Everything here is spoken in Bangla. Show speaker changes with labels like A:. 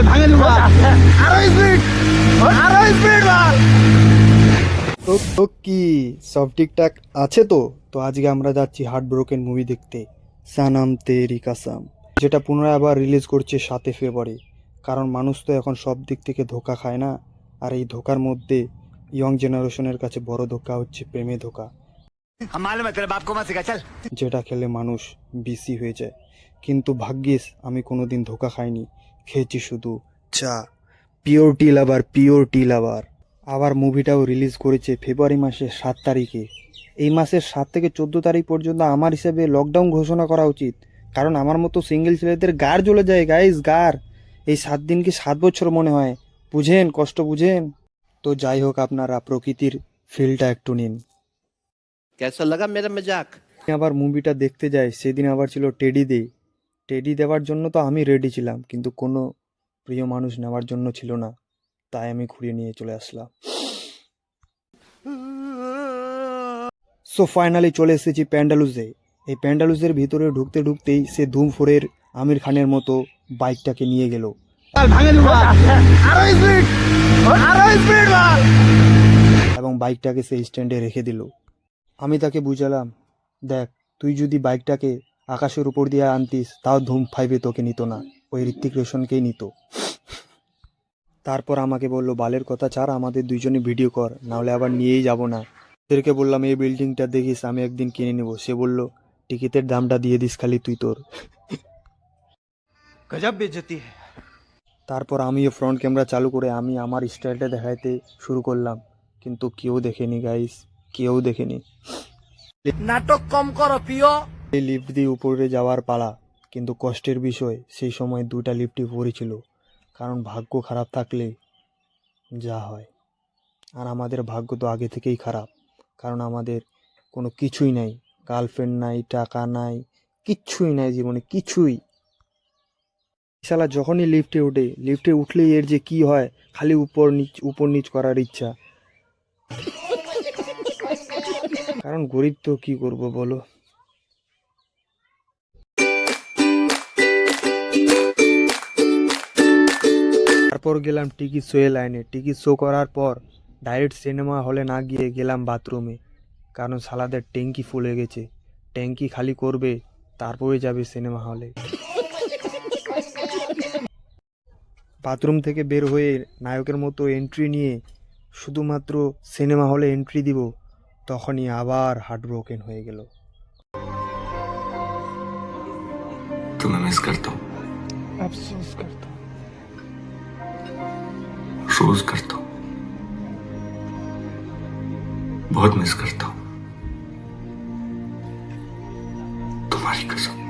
A: ভাঙে দেবো আরো স্পিড বল।
B: তো কি সব ঠিকঠাক আছে তো? তো আজকে আমরা যাচ্ছি হার্ট ব্রোকেন মুভি দেখতে, সানাম তেরি কাসাম, যেটা পুনরায় আবার রিলিজ করছে 7 ফেব্রুয়ারি। কারণ মানুষ তো এখন সব দিক থেকে ধোঁকা খায় না, আর এই ধোঁকার মধ্যে ইয়ং জেনারেশনের কাছে বড় ধোঁকা হচ্ছে প্রেমে ধোঁকা, যেটা খেলে মানুষ বিসি হয়ে যায়। কিন্তু ভাগ্যিস আমি কোনোদিন ধোঁকা খাইনি, খেয়েছি শুধু চা। পিওর টি লাভার। আবার মুভিটাও রিলিজ করেছে ফেব্রুয়ারি মাসের 7 তারিখে। এই মাসের 7 থেকে 14 তারিখ পর্যন্ত আমার হিসেবে লকডাউন ঘোষণা করা উচিত, কারণ আমার মতো সিঙ্গেল ছেলেদের গাড় জ্বলে যায় গাইস, গাড়। এই 7 দিনকে 7 বছর মনে হয়, বুঝেন, কষ্ট বুঝেন। তো যাই হোক, আপনারা প্রকৃতির ফিলটা একটু নিন।
C: कैसा लगा मेरा मजाक?
B: আবার মুভিটা দেখতে যাই, সেদিন আবার ছিল টেডি ডে। টেডি দেওয়ার জন্য তো আমি রেডি ছিলাম, কিন্তু কোনো প্রিয় মানুষ নেওয়ার জন্য ছিল না, তাই আমি ঘুরিয়ে নিয়ে চলে আসলাম। সো ফাইনালি চলে এসেছি প্যান্ডালুজে। এই প্যান্ডালুজের ভিতরে ঢুকতে ঢুকতেই সে ধুম 4-এর আমির খানের মতো বাইকটাকে নিয়ে গেল
A: ভাঙে দেবো আরো স্পিড বল।
B: এবং বাইকটাকে সে স্ট্যান্ডে রেখে দিল। আমি তাকে বুঝালাম, দেখ, তুই যদি বাইকটাকে আকাশের উপর দিয়ে আনতিস তাও ধুম 5-এ তোকে নিত না, ওই ঋত্বিক রোশনকেই নিত। তারপর আমাকে বললো, বালের কথা ছাড়, আমাদের দুইজনে ভিডিও কর, নাহলে আবার নিয়েই যাব না। ওদেরকে বললাম, এই বিল্ডিংটা দেখিস, আমি একদিন কিনে নেব। সে বলল, টিকিটের দামটা দিয়ে দিস খালি তুই তোর।
A: গজব বেইজ্জতি है।
B: তারপর আমিও ফ্রন্ট ক্যামেরা চালু করে আমি আমার স্টাইলটা দেখাইতে শুরু করলাম, কিন্তু কেউ দেখেনি গাইস, কেউ দেখেনি।
A: নাটক কম করো প্রিয়।
B: এই লিফট দিয়ে উপরে যাওয়ার পালা, কিন্তু কষ্টের বিষয় সেই সময় 2টা লিফটই পড়েছিল, কারণ ভাগ্য খারাপ থাকলে যা হয়। আর আমাদের ভাগ্য তো আগে থেকেই খারাপ, কারণ আমাদের কোনো কিছুই নাই, গার্লফ্রেন্ড নাই, টাকা নাই, কিচ্ছুই নাই জীবনে, কিছুই। শালা যখনই লিফটে উঠলেই এর যে কি হয়, খালি উপর নিচ করার ইচ্ছা। কারণ গরিব তো কি করব বলো। তারপর গেলাম টিকিট শোয়ে লাইনে। টিকিট শো করার পর ডাইরেক্ট সিনেমা হলে না গিয়ে গেলাম বাথরুমে, কারণ শালাদের ট্যাঙ্কি ফুলে গেছে। ট্যাঙ্কি খালি করবে, তারপরে যাবে সিনেমা হলে। বাথরুম থেকে বের হয়ে নায়কের মতো এন্ট্রি নিয়ে শুধুমাত্র সিনেমা হলে এন্ট্রি দিব, তখনই আবার হার্ট ব্রোকেন হয়ে গেল।
D: तुम्हें मिस करता हूँ,
B: আফসোস করতাম।
D: रोज करता हूँ, बहुत मिस करता हूँ, तुम्हारी कसम।